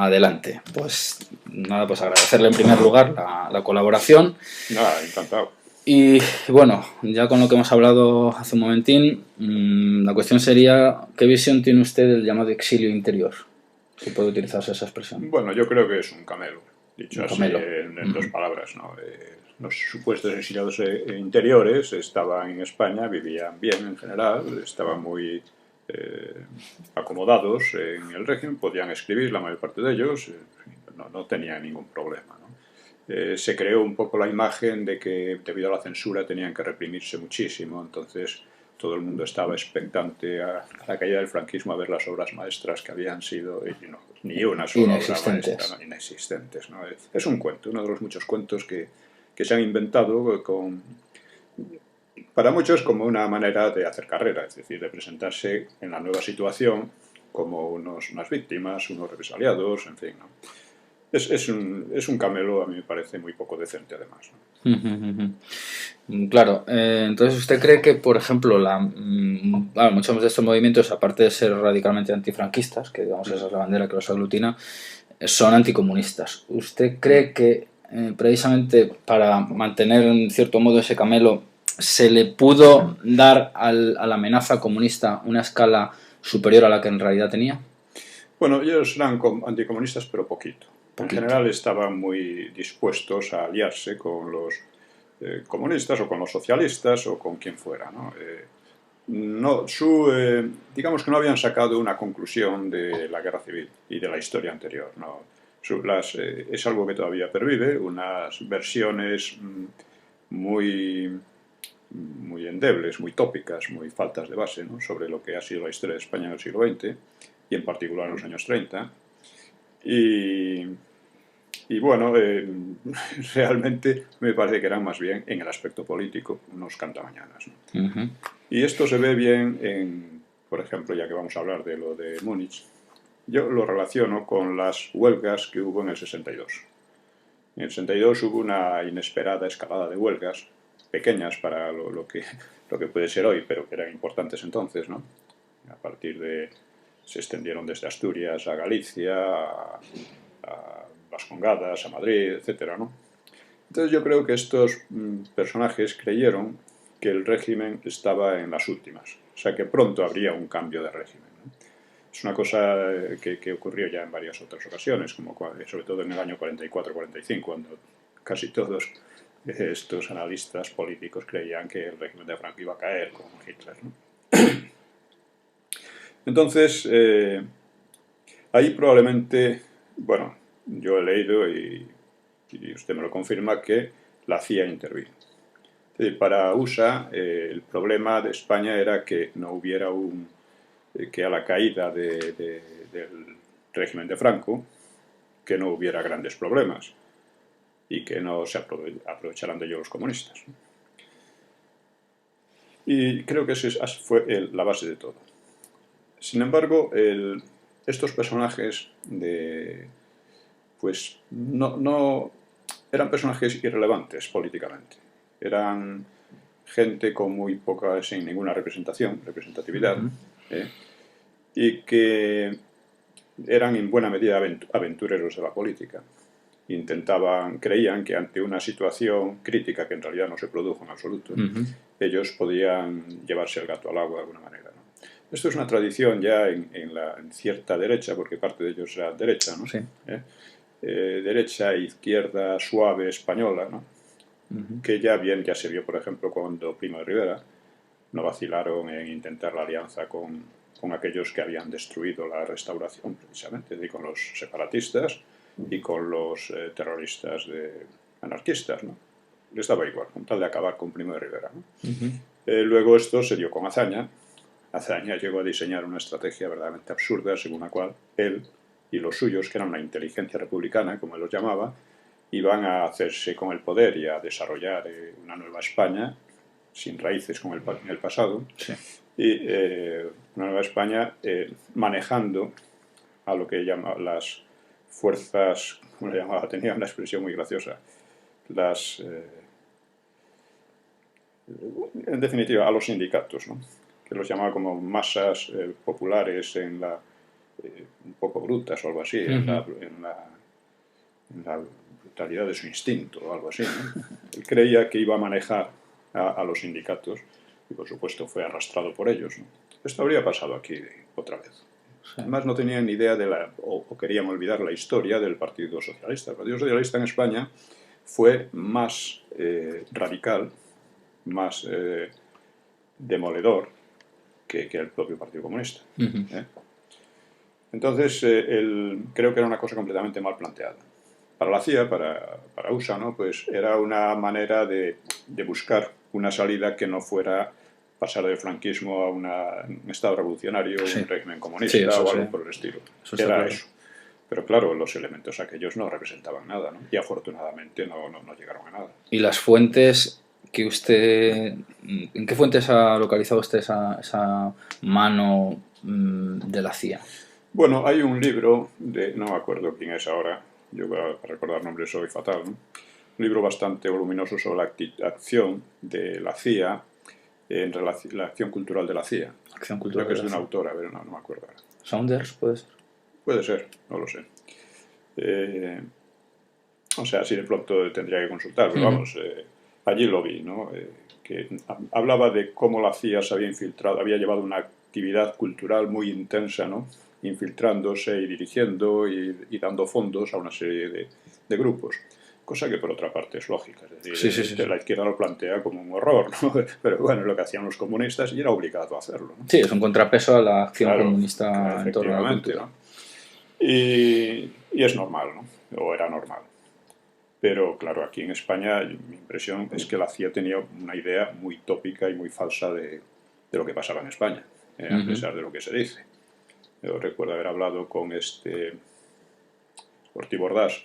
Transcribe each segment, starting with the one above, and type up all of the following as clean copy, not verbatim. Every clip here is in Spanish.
Adelante. Pues nada, pues agradecerle en primer lugar la colaboración. Nada, encantado. Y bueno, ya con lo que hemos hablado hace un momentín, la cuestión sería, ¿qué visión tiene usted del llamado exilio interior? Si puede utilizarse esa expresión. Bueno, yo creo que es un camelo, dicho Un así camelo. en dos palabras, ¿no? Los supuestos exiliados interiores estaban en España, vivían bien en general, estaban muy acomodados en el régimen, podían escribir la mayor parte de ellos, no tenían ningún problema, ¿no? Se creó un poco la imagen de que debido a la censura tenían que reprimirse muchísimo, entonces todo el mundo estaba expectante a la caída del franquismo a ver las obras maestras que habían sido, y no, ni una sola obra maestra, ¿no? Inexistentes, ¿no? Es un cuento, uno de los muchos cuentos que se han inventado para muchos como una manera de hacer carrera, es decir, de presentarse en la nueva situación como unas víctimas, unos represaliados, en fin, ¿no? Es un camelo, a mí me parece muy poco decente, además, ¿no? Claro, entonces usted cree que, por ejemplo, muchos de estos movimientos, aparte de ser radicalmente antifranquistas, que digamos esa es la bandera que los aglutina, son anticomunistas. ¿Usted cree que precisamente para mantener en cierto modo ese camelo se le pudo dar a la amenaza comunista una escala superior a la que en realidad tenía? Bueno, ellos eran anticomunistas, pero poquito. En general estaban muy dispuestos a aliarse con los comunistas o con los socialistas o con quien fuera, ¿no? Digamos que no habían sacado una conclusión de la guerra civil y de la historia anterior, ¿no? Es algo que todavía pervive, unas versiones muy endebles, muy tópicas, muy faltas de base, ¿no? Sobre lo que ha sido la historia de España en el siglo XX y en particular en los años 30. Y bueno, realmente me parece que eran más bien en el aspecto político unos cantamañanas, ¿no? Y esto se ve bien por ejemplo, ya que vamos a hablar de lo de Múnich, yo lo relaciono con las huelgas que hubo en el 62. En el 62 hubo una inesperada escalada de huelgas, pequeñas para lo que puede ser hoy, pero que eran importantes entonces, ¿no? A partir de... se extendieron desde Asturias a Galicia, a Vascongadas, a Madrid, etcétera, ¿no? Entonces yo creo que estos personajes creyeron que el régimen estaba en las últimas, o sea que pronto habría un cambio de régimen, ¿no? Es una cosa que ocurrió ya en varias otras ocasiones, como sobre todo en el año 44-45, cuando casi todos estos analistas políticos creían que el régimen de Franco iba a caer con Hitler, ¿no? Entonces, ahí probablemente, bueno, yo he leído y usted me lo confirma que la CIA intervino. Es decir, para USA el problema de España era que no hubiera que a la caída del régimen de Franco, que no hubiera grandes problemas y que no se aprovecharan de ello los comunistas. Y creo que esa fue la base de todo. Sin embargo, estos personajes pues no eran personajes irrelevantes políticamente. Eran gente con muy poca, sin ninguna representatividad, y que eran en buena medida aventureros de la política. Creían que ante una situación crítica que en realidad no se produjo en absoluto, ellos podían llevarse el gato al agua de alguna manera, ¿no? Esto es una tradición ya en cierta derecha, porque parte de ellos era derecha, ¿no? Sí. Derecha e izquierda suave española, ¿no? Que ya se vio, por ejemplo, cuando Primo de Rivera no vacilaron en intentar la alianza con aquellos que habían destruido la Restauración, precisamente, y con los separatistas y con los terroristas anarquistas, ¿no? Les daba igual, con tal de acabar con Primo de Rivera, ¿no? Luego esto se dio con Azaña. Azaña llegó a diseñar una estrategia verdaderamente absurda, según la cual él y los suyos, que eran una inteligencia republicana, como él los llamaba, iban a hacerse con el poder y a desarrollar una nueva España sin raíces con el pasado, sí. Y una nueva España manejando a lo que llama las fuerzas, como le llamaba, tenía una expresión muy graciosa, en definitiva, a los sindicatos, ¿no? Que los llamaba como masas populares en un poco brutas o algo así, en la brutalidad de su instinto o algo así, ¿no? Él creía que iba a manejar a los sindicatos y, por supuesto, fue arrastrado por ellos, ¿no? Esto habría pasado aquí otra vez. Sí. Además, no tenían ni idea o querían olvidar la historia del Partido Socialista. El Partido Socialista en España fue más radical, más demoledor que el propio Partido Comunista. Entonces, creo que era una cosa completamente mal planteada. Para la CIA, para USA, ¿no? Pues era una manera de buscar una salida que no fuera pasar del franquismo a un Estado revolucionario, un régimen comunista o algo por el estilo. Era eso. Pero claro, los elementos aquellos no representaban nada, ¿no? Y afortunadamente no llegaron a nada. ¿Y las fuentes que usted... ¿En qué fuentes ha localizado usted esa mano de la CIA? Bueno, hay un libro no me acuerdo quién es ahora, yo para recordar nombres soy fatal, ¿no? Un libro bastante voluminoso sobre la acción de la CIA en la acción cultural de la CIA. Acción cultural. Creo que es de una autora, pero no me acuerdo ahora. ¿Saunders puede ser? Puede ser, no lo sé. O sea, así de pronto tendría que consultar, pero vamos, allí lo vi, ¿no? Que hablaba de cómo la CIA se había infiltrado, había llevado una actividad cultural muy intensa, ¿no? Infiltrándose y dirigiendo y dando fondos a una serie de grupos. Cosa que por otra parte es lógica, es decir, sí. La izquierda lo plantea como un horror, ¿no? Pero bueno, es lo que hacían los comunistas y era obligado a hacerlo, ¿no? Sí, es un contrapeso a la acción comunista en torno a la cultura. ¿no? Y es normal, ¿no? O era normal. Pero claro, aquí en España mi impresión es que la CIA tenía una idea muy tópica y muy falsa de lo que pasaba en España, a pesar de lo que se dice. Yo recuerdo haber hablado con Ortí Bordas,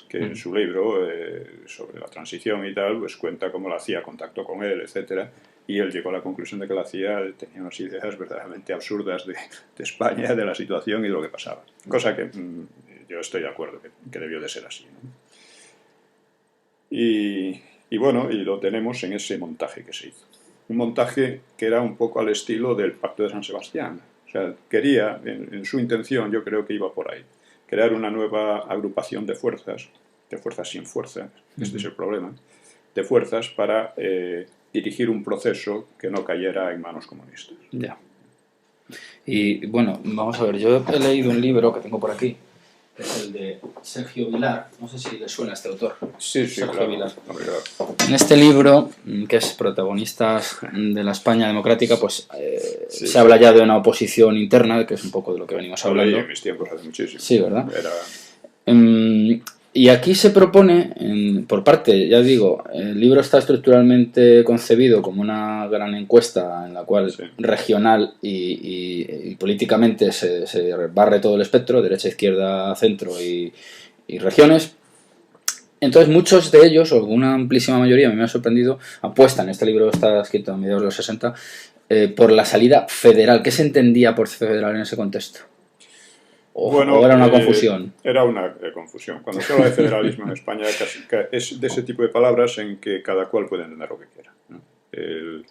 que en su libro sobre la transición y tal, pues cuenta cómo la CIA contactó con él, etcétera, y él llegó a la conclusión de que la CIA tenía unas ideas verdaderamente absurdas de España, de la situación y de lo que pasaba. Cosa que yo estoy de acuerdo que debió de ser así, ¿no? Y bueno, y lo tenemos en ese montaje que se hizo. Un montaje que era un poco al estilo del Pacto de San Sebastián. O sea, quería, en su intención, yo creo que iba por ahí, crear una nueva agrupación de fuerzas sin fuerza, este es el problema, de fuerzas para dirigir un proceso que no cayera en manos comunistas. Ya. Y bueno, vamos a ver, yo he leído un libro que tengo por aquí, que es el de Sergio Vilar, no sé si le suena a este autor. Sí, Sergio claro, Vilar. Claro. En este libro, que es Protagonistas de la España Democrática, pues se habla ya de una oposición interna, que es un poco de lo que venimos hablando. En mis tiempos hace muchísimo. Sí, ¿verdad? Y aquí se propone, por parte, ya digo, el libro está estructuralmente concebido como una gran encuesta en la cual regional y políticamente se barre todo el espectro, derecha, izquierda, centro y regiones. Entonces muchos de ellos, o una amplísima mayoría, a mí me ha sorprendido, apuestan, este libro está escrito a mediados de los 60, por la salida federal. ¿Qué se entendía por federal en ese contexto? ¿O era una confusión? Era una confusión. Cuando se habla de federalismo en España es de ese tipo de palabras en que cada cual puede entender lo que quiera, ¿no? El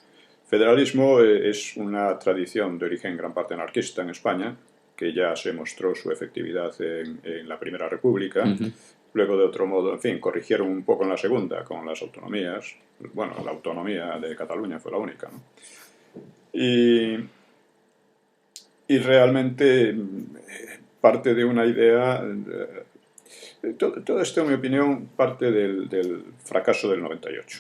federalismo es una tradición de origen en gran parte anarquista en España, que ya se mostró su efectividad en la Primera República. Luego, de otro modo, en fin, corrigieron un poco en la segunda con las autonomías. Bueno, la autonomía de Cataluña fue la única, ¿no? Y realmente parte de una idea... Todo esto, en mi opinión, parte del fracaso del 98.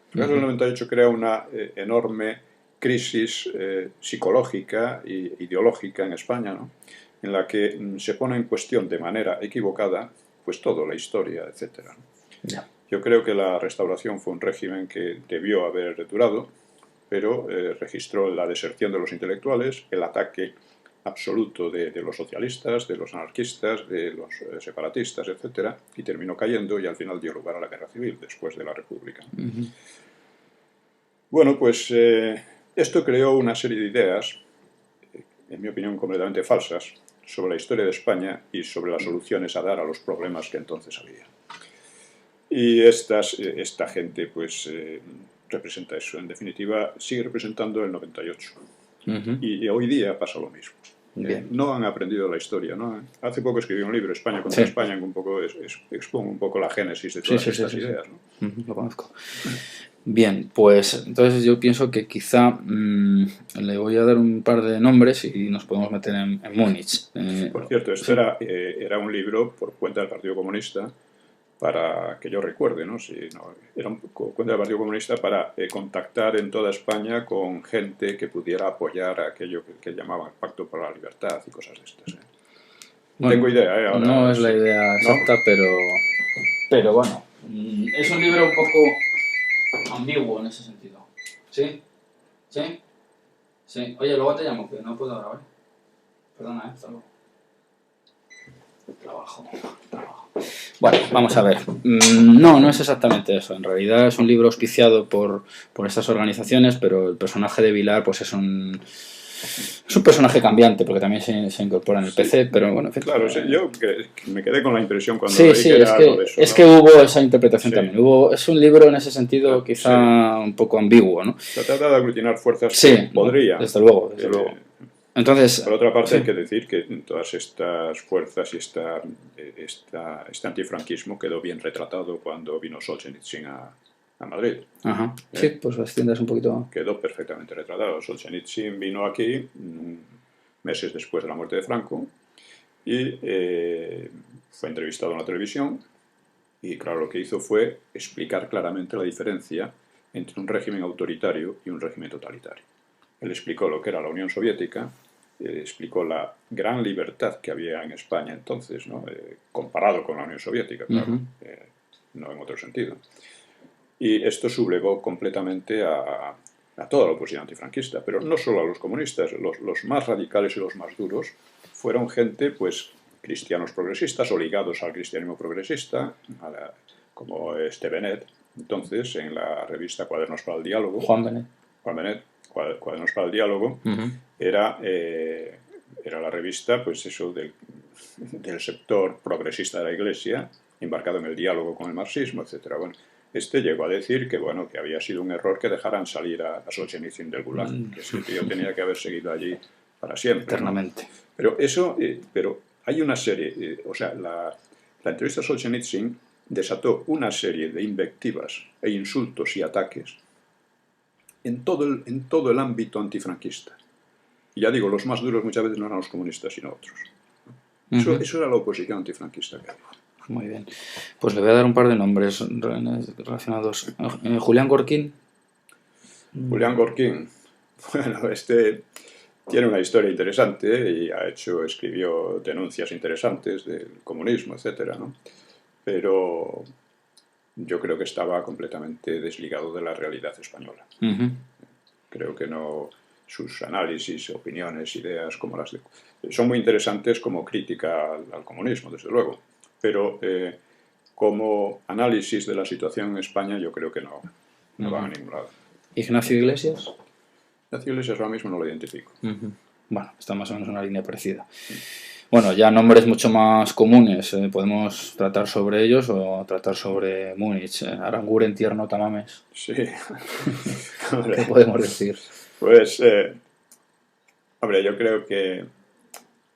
El fracaso del 98 crea una enorme crisis psicológica e ideológica en España, ¿no? En la que se pone en cuestión de manera equivocada pues todo, la historia, etc. Yo creo que la Restauración fue un régimen que debió haber durado, pero registró la deserción de los intelectuales, el ataque absoluto de los socialistas, de los anarquistas, de los separatistas, etc., y terminó cayendo y al final dio lugar a la Guerra Civil después de la República. Bueno, pues esto creó una serie de ideas, en mi opinión completamente falsas, sobre la historia de España y sobre las soluciones a dar a los problemas que entonces había. Y esta gente pues representa eso. En definitiva, sigue representando el 98. Y hoy día pasa lo mismo. no han aprendido la historia, ¿no? Hace poco escribí un libro, España contra España, que un poco expongo un poco la génesis de todas estas ideas, ¿no? Lo conozco. Bien, pues entonces yo pienso que quizá le voy a dar un par de nombres y nos podemos meter en Múnich. Por cierto, esto era un libro por cuenta del Partido Comunista, para que yo recuerde, ¿no? Era un cuenta del Partido Comunista para contactar en toda España con gente que pudiera apoyar aquello que llamaban Pacto por la Libertad y cosas de estas. Bueno, tengo idea, ahora no es la idea exacta, ¿no? pero bueno, es un libro un poco ambiguo en ese sentido. ¿Sí? ¿Sí? Sí. Oye, luego te llamo, que no puedo ahora, ¿vale? Perdona, hasta luego. Trabajo. Bueno, vamos a ver. No es exactamente eso. En realidad es un libro auspiciado por estas organizaciones, pero el personaje de Vilar pues es un personaje cambiante, porque también se incorpora en el PC, pero bueno, en fin. Claro, yo me quedé con la impresión cuando leí que era algo de eso. Es que hubo esa interpretación también. Es un libro en ese sentido quizá un poco ambiguo, ¿no? Se trata de aglutinar fuerzas que podría. Desde luego. Entonces, por otra parte, hay que decir que todas estas fuerzas y este antifranquismo quedó bien retratado cuando vino Solzhenitsyn a Madrid. Ajá. Sí, pues extiendes un poquito. Quedó perfectamente retratado. Solzhenitsyn vino aquí meses después de la muerte de Franco y fue entrevistado en la televisión y, claro, lo que hizo fue explicar claramente la diferencia entre un régimen autoritario y un régimen totalitario. Él explicó lo que era la Unión Soviética, explicó la gran libertad que había en España entonces, ¿no? Comparado con la Unión Soviética, claro, no en otro sentido. Y esto sublevó completamente a toda la oposición antifranquista, pero no solo a los comunistas, los más radicales y los más duros fueron gente, pues, cristianos progresistas o ligados al cristianismo progresista, como Benet, entonces, en la revista Cuadernos para el Diálogo. Juan Benet. Cuadernos para el Diálogo, era la revista, pues eso, del sector progresista de la Iglesia, embarcado en el diálogo con el marxismo, etc. Bueno, llegó a decir que, bueno, que había sido un error que dejaran salir a Solzhenitsyn del Gulag, que ese tío tenía que haber seguido allí para siempre. Eternamente. ¿No? Pero hay una serie, o sea, la entrevista a Solzhenitsyn desató una serie de invectivas e insultos y ataques en todo el ámbito antifranquista. Y ya digo, los más duros muchas veces no eran los comunistas, sino otros. Eso era la oposición antifranquista que había. Muy bien. Pues le voy a dar un par de nombres relacionados. Julián Gorkin. Julián Gorkin. Bueno, tiene una historia interesante y escribió denuncias interesantes del comunismo, etcétera, ¿no? Pero yo creo que estaba completamente desligado de la realidad española. Creo que no. Sus análisis, opiniones, ideas como las de... son muy interesantes como crítica al comunismo, desde luego. Pero como análisis de la situación en España yo creo que no van a ningún lado. ¿Ignacio Iglesias? Ignacio Iglesias ahora mismo no lo identifico. Bueno, está más o menos en una línea parecida. Bueno, ya nombres mucho más comunes. Podemos tratar sobre ellos o tratar sobre Múnich. Aranguren, Tierno, Tamames. Sí. ¿Qué podemos decir? Pues, hombre, yo creo que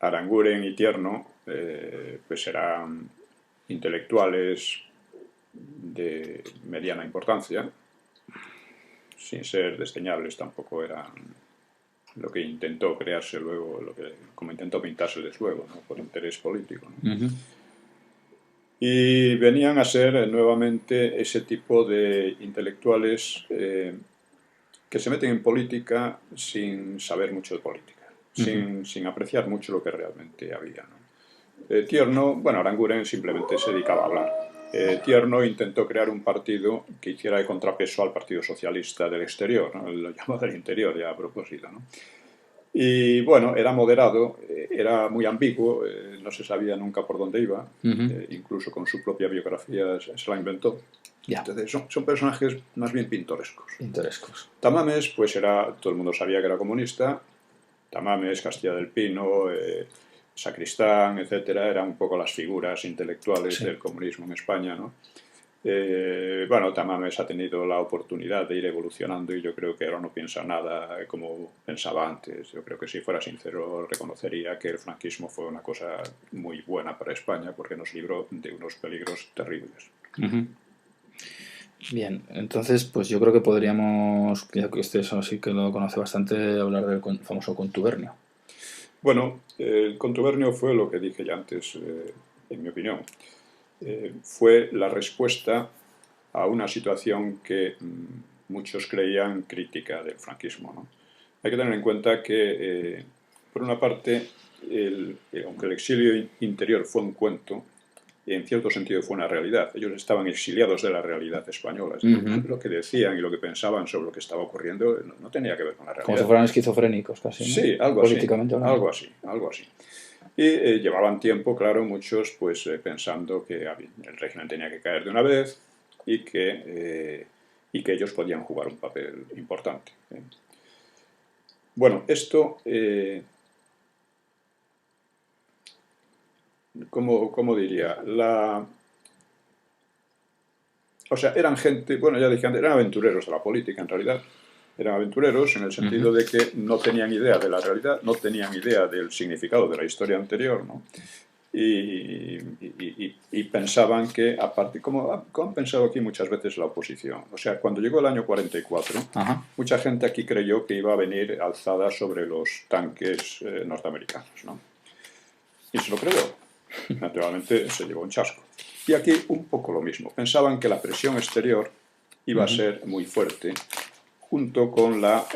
Aranguren y Tierno pues eran intelectuales de mediana importancia, sin ser desdeñables, tampoco eran lo que intentó crearse luego, como intentó pintárseles luego, ¿no? Por interés político, ¿no? Y venían a ser nuevamente ese tipo de intelectuales que se meten en política sin saber mucho de política, sin apreciar mucho lo que realmente había, ¿no? Tierno, bueno, Aranguren simplemente se dedicaba a hablar. Tierno intentó crear un partido que hiciera de contrapeso al Partido Socialista del exterior, ¿no? Lo llamó del interior ya a propósito, ¿no? Y bueno, era moderado, era muy ambiguo, no se sabía nunca por dónde iba, incluso con su propia biografía se la inventó. Entonces son personajes más bien pintorescos. Tamames, pues todo el mundo sabía que era comunista. Tamames, Castilla del Pino, Sacristán, etcétera, eran un poco las figuras intelectuales del comunismo en España, ¿no? Bueno, Tamames ha tenido la oportunidad de ir evolucionando y yo creo que ahora no piensa nada como pensaba antes. Yo creo que si fuera sincero reconocería que el franquismo fue una cosa muy buena para España porque nos libró de unos peligros terribles. Bien, entonces pues yo creo que podríamos, ya que usted eso sí que lo conoce bastante, hablar del famoso contubernio. Bueno, el contubernio fue lo que dije ya antes, en mi opinión. Fue la respuesta a una situación que muchos creían crítica del franquismo, ¿no? Hay que tener en cuenta que, por una parte, aunque el exilio interior fue un cuento, en cierto sentido fue una realidad. Ellos estaban exiliados de la realidad española. Es decir, lo que decían y lo que pensaban sobre lo que estaba ocurriendo no tenía que ver con la realidad. Como si fueran esquizofrénicos casi, ¿no? Sí, algo políticamente así, hablando. algo así. Y llevaban tiempo, claro, muchos pues pensando que el régimen tenía que caer de una vez y que ellos podían jugar un papel importante. Bueno, esto, ¿cómo diría? O sea, eran gente, bueno, ya dije antes, eran aventureros de la política en realidad. Eran aventureros en el sentido de que no tenían idea de la realidad, no tenían idea del significado de la historia anterior, ¿no? Y pensaban que, aparte, como han pensado aquí muchas veces la oposición, o sea, cuando llegó el año 44, mucha gente aquí creyó que iba a venir alzada sobre los tanques norteamericanos, ¿no? Y se lo creyó. Naturalmente se llevó un chasco. Y aquí un poco lo mismo. Pensaban que la presión exterior iba a ser muy fuerte, junto con la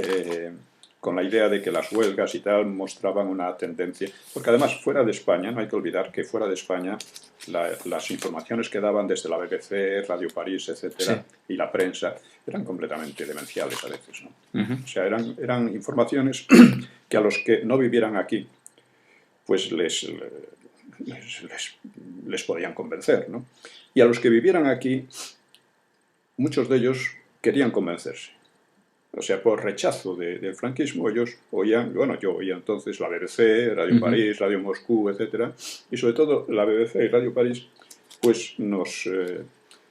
idea de que las huelgas y tal mostraban una tendencia. Porque además, fuera de España, no hay que olvidar que fuera de España las informaciones que daban desde la BBC, Radio París, etcétera, y la prensa, eran completamente demenciales a veces, ¿no? O sea, eran informaciones que a los que no vivieran aquí, pues les podían convencer, ¿no? Y a los que vivieran aquí, muchos de ellos querían convencerse. O sea, por rechazo del franquismo, ellos oían, bueno, yo oía entonces la BBC, Radio París, Radio Moscú, etc. Y sobre todo la BBC y Radio París, pues nos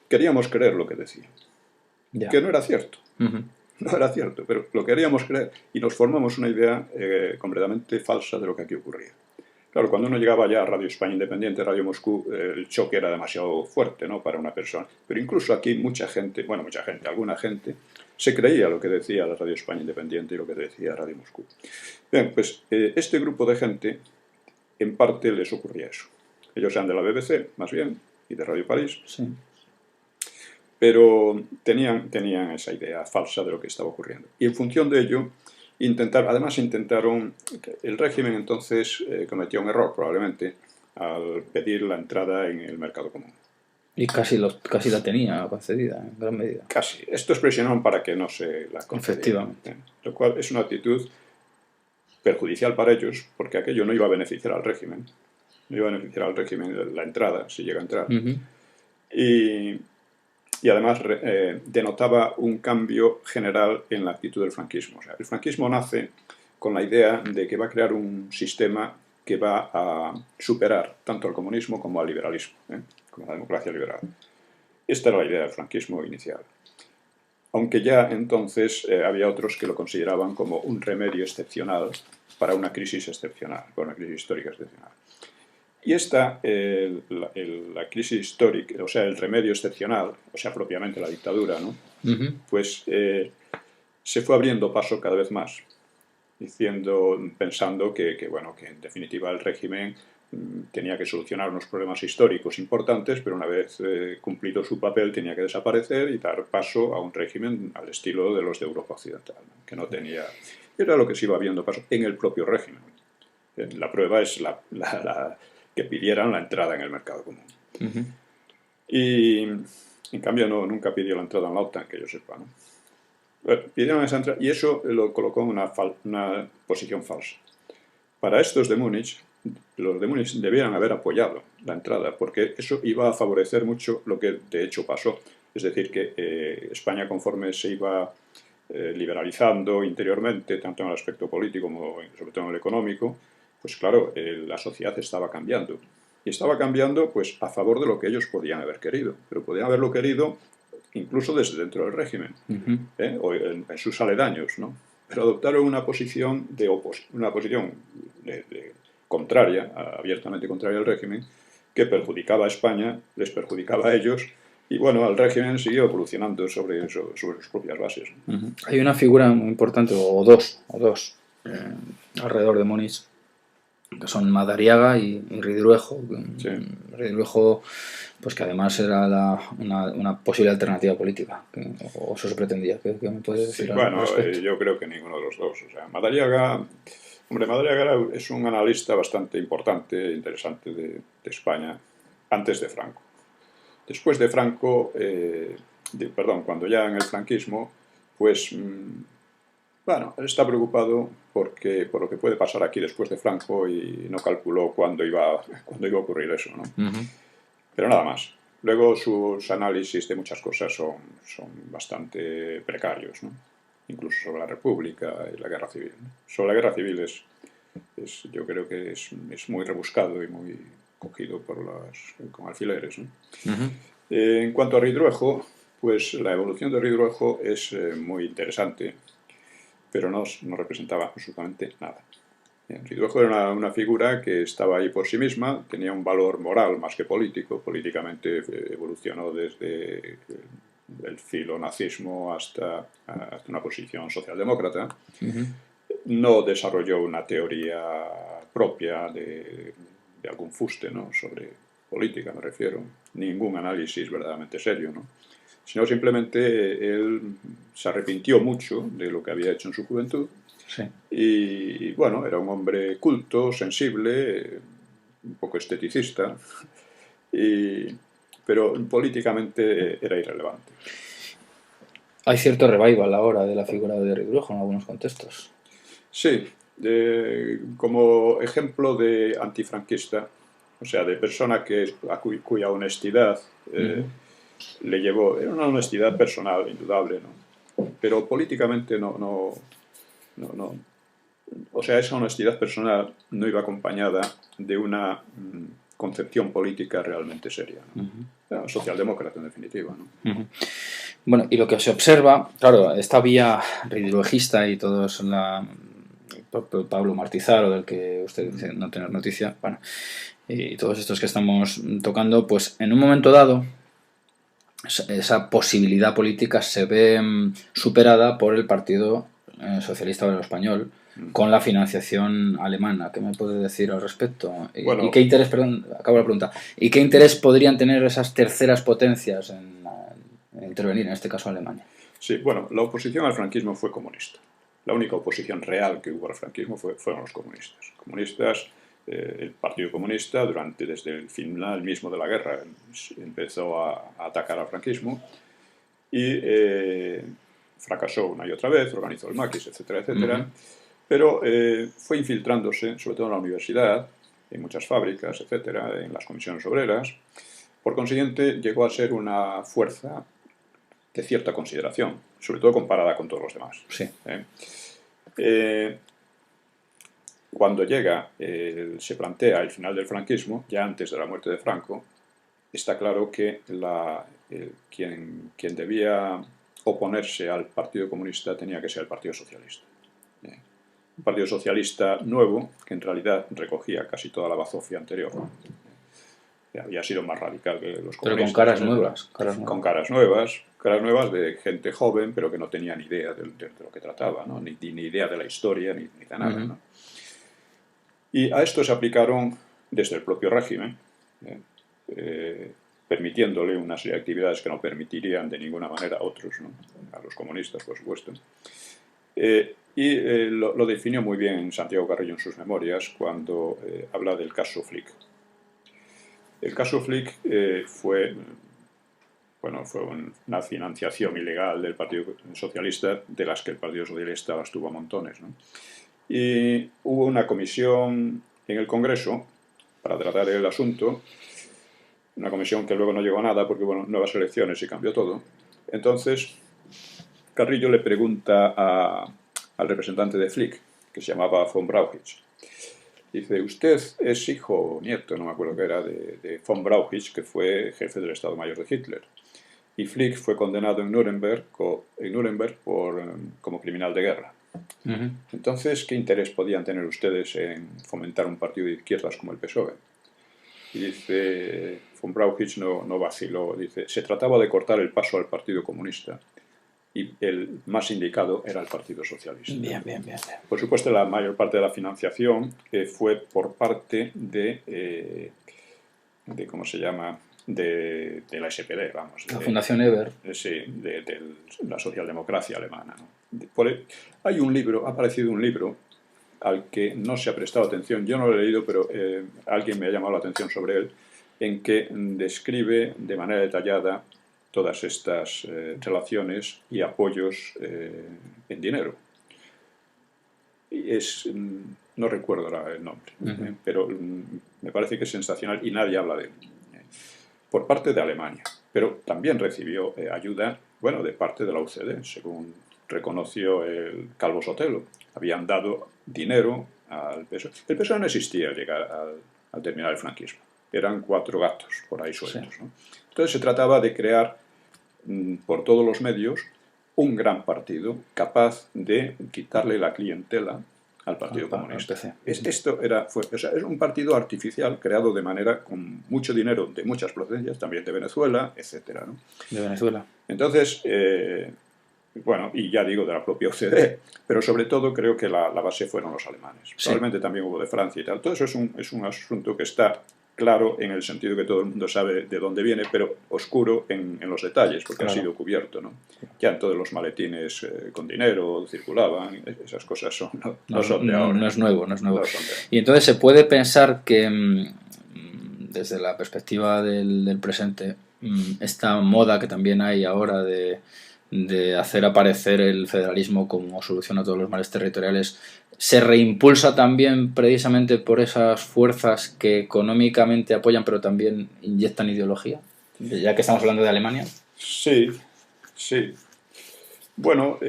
queríamos creer lo que decían. Que no era cierto. No era cierto, pero lo queríamos creer y nos formamos una idea completamente falsa de lo que aquí ocurría. Claro, cuando uno llegaba ya a Radio España Independiente, Radio Moscú, el choque era demasiado fuerte, ¿no?, para una persona. Pero incluso aquí alguna gente, se creía lo que decía la Radio España Independiente y lo que decía Radio Moscú. Bien, pues este grupo de gente, en parte les ocurría eso. Ellos eran de la BBC, más bien, y de Radio París. Sí. Pero tenían esa idea falsa de lo que estaba ocurriendo. Y en función de ello, intentaron, el régimen entonces cometió un error probablemente al pedir la entrada en el mercado común. Y casi la tenía concedida, en gran medida. Casi. Estos presionaron para que no se la concediera. Efectivamente. Lo cual es una actitud perjudicial para ellos, porque aquello no iba a beneficiar al régimen. No iba a beneficiar al régimen la entrada, si llega a entrar. Y además denotaba un cambio general en la actitud del franquismo. O sea, el franquismo nace con la idea de que va a crear un sistema que va a superar tanto al comunismo como al liberalismo, como a la democracia liberal. Esta era la idea del franquismo inicial. Aunque ya entonces había otros que lo consideraban como un remedio excepcional para una crisis excepcional, para una crisis histórica excepcional. Y esta, la crisis histórica, o sea, el remedio excepcional, o sea, propiamente la dictadura, ¿no? Pues se fue abriendo paso cada vez más, pensando que en definitiva el régimen tenía que solucionar unos problemas históricos importantes, pero una vez cumplido su papel tenía que desaparecer y dar paso a un régimen al estilo de los de Europa Occidental, ¿no?, que no tenía... Era lo que se iba abriendo paso en el propio régimen. La prueba es que pidieran la entrada en el mercado común. Y en cambio nunca pidió la entrada en la OTAN, que yo sepa, ¿no? Bueno, pidieron esa entrada y eso lo colocó en una posición falsa. Para estos de Múnich, los de Múnich debieran haber apoyado la entrada, porque eso iba a favorecer mucho lo que de hecho pasó. Es decir, que España, conforme se iba liberalizando interiormente, tanto en el aspecto político como sobre todo en el económico, pues claro, la sociedad estaba cambiando. Y estaba cambiando pues a favor de lo que ellos podían haber querido, pero podían haberlo querido incluso desde dentro del régimen, o en sus aledaños, ¿no? Pero adoptaron una posición contraria, abiertamente contraria al régimen, que perjudicaba a España, les perjudicaba a ellos, y bueno, el régimen siguió evolucionando sobre sus propias bases. Hay una figura muy importante, o dos, alrededor de Muniz, que son Madariaga y Ridruejo. Sí. Ridruejo, pues que además era una posible alternativa política, o eso se pretendía. ¿Qué me puedes decir? Sí, bueno, yo creo que ninguno de los dos. O sea, Madariaga es un analista bastante importante e interesante de España antes de Franco. Después de Franco, cuando ya en el franquismo, pues, bueno, él está preocupado por lo que puede pasar aquí después de Franco y no calculó cuándo iba a ocurrir eso, ¿no? Pero nada más. Luego sus análisis de muchas cosas son bastante precarios, ¿no? Incluso sobre la República y la Guerra Civil, ¿no? Sobre la Guerra Civil yo creo que es muy rebuscado y muy cogido con alfileres, ¿no? En cuanto a Ridruejo, pues la evolución de Ridruejo es muy interesante, pero no representaba absolutamente nada. Ridruejo era una figura que estaba ahí por sí misma, tenía un valor moral más que político. Políticamente evolucionó desde el filonazismo hasta una posición socialdemócrata. No desarrolló una teoría propia de algún fuste, ¿no? Sobre política, me refiero. Ningún análisis verdaderamente serio, ¿no? Sino simplemente él se arrepintió mucho de lo que había hecho en su juventud. Sí. Y bueno, era un hombre culto, sensible, un poco esteticista, pero políticamente era irrelevante. Hay cierto revival ahora de la figura de Ridruejo en algunos contextos. Sí, como ejemplo de antifranquista, o sea, de persona cuya honestidad le llevó, era una honestidad personal indudable, ¿no? Pero políticamente no. O sea, esa honestidad personal no iba acompañada de una concepción política realmente seria, ¿no? Socialdemócrata, en definitiva, ¿no? Bueno, y lo que se observa, claro, esta vía ridruejista y todos Pablo Martizaro, del que usted dice no tener noticia, bueno, y todos estos que estamos tocando, pues en un momento dado esa posibilidad política se ve superada por el Partido Socialista Obrero Español con la financiación alemana. ¿Qué me puede decir al respecto? Bueno, ¿Y qué interés, perdón, acabo la pregunta, ¿y qué interés podrían tener esas terceras potencias en intervenir, en este caso Alemania? Sí, bueno, la oposición al franquismo fue comunista. La única oposición real que hubo al franquismo fueron los comunistas. El Partido Comunista, desde el final mismo de la guerra, empezó a atacar al franquismo y fracasó una y otra vez, organizó el maquis, etcétera, etcétera. Pero fue infiltrándose, sobre todo en la universidad, en muchas fábricas, etcétera, en las comisiones obreras. Por consiguiente, llegó a ser una fuerza de cierta consideración, sobre todo comparada con todos los demás. Sí. Cuando se plantea el final del franquismo, ya antes de la muerte de Franco, está claro que quien debía oponerse al Partido Comunista tenía que ser el Partido Socialista. Un Partido Socialista nuevo, que en realidad recogía casi toda la bazofia anterior. Había sido más radical que los comunistas. Pero con caras nuevas. Con caras nuevas de gente joven, pero que no tenía ni idea de lo que trataba, ¿no? ni idea de la historia, ni de nada, ¿no? Y a esto se aplicaron desde el propio régimen, permitiéndole una serie de actividades que no permitirían de ninguna manera a otros, ¿no? A los comunistas, por supuesto. Lo definió muy bien Santiago Carrillo en sus memorias cuando habla del caso Flick. El caso Flick fue una financiación ilegal del Partido Socialista, de las que el Partido Socialista las tuvo a montones, ¿no? Y hubo una comisión en el Congreso para tratar el asunto, una comisión que luego no llegó a nada porque hubo nuevas elecciones y cambió todo. Entonces, Carrillo le pregunta al representante de Flick, que se llamaba von Brauchitsch, Dice, usted es hijo o nieto, no me acuerdo qué era, de von Brauchitsch, que fue jefe del Estado Mayor de Hitler. Y Flick fue condenado en Nuremberg como criminal de guerra. Entonces, ¿qué interés podían tener ustedes en fomentar un partido de izquierdas como el PSOE? Y dice, von Brauchitsch no vaciló, dice, se trataba de cortar el paso al Partido Comunista y el más indicado era el Partido Socialista. Bien. Por supuesto, la mayor parte de la financiación fue por parte de ¿cómo se llama?, de la SPD, vamos. La Fundación Ebert. Sí, de la socialdemocracia alemana, ¿no? Hay un libro, ha aparecido un libro al que no se ha prestado atención, yo no lo he leído, pero alguien me ha llamado la atención sobre él, en que describe de manera detallada todas estas relaciones y apoyos en dinero. No recuerdo ahora el nombre, pero me parece que es sensacional y nadie habla de él. Por parte de Alemania, pero también recibió ayuda, bueno, de parte de la UCD, según reconoció el Calvo Sotelo. Habían dado dinero al PSOE. El PSOE no existía al llegar al terminar el franquismo. Eran 4 gatos por ahí sueltos, sí. ¿No? Entonces se trataba de crear por todos los medios un gran partido capaz de quitarle la clientela al Partido Comunista. Esto es un partido artificial creado de manera con mucho dinero de muchas procedencias, también de Venezuela, etcétera, ¿no? De Venezuela. Entonces, bueno, y ya digo de la propia OCDE, pero sobre todo creo que la base fueron los alemanes. Sí. Probablemente también hubo de Francia y tal. Todo eso es un asunto que está claro en el sentido que todo el mundo sabe de dónde viene, pero oscuro en los detalles, porque claro, ha sido cubierto, ¿no? Ya en todos los maletines con dinero circulaban, esas cosas no son de ahora. No es nuevo. Y entonces se puede pensar que, desde la perspectiva del presente, esta moda que también hay ahora de hacer aparecer el federalismo como solución a todos los males territoriales, se reimpulsa también precisamente por esas fuerzas que económicamente apoyan pero también inyectan ideología, ya que estamos hablando de Alemania. Sí. Bueno,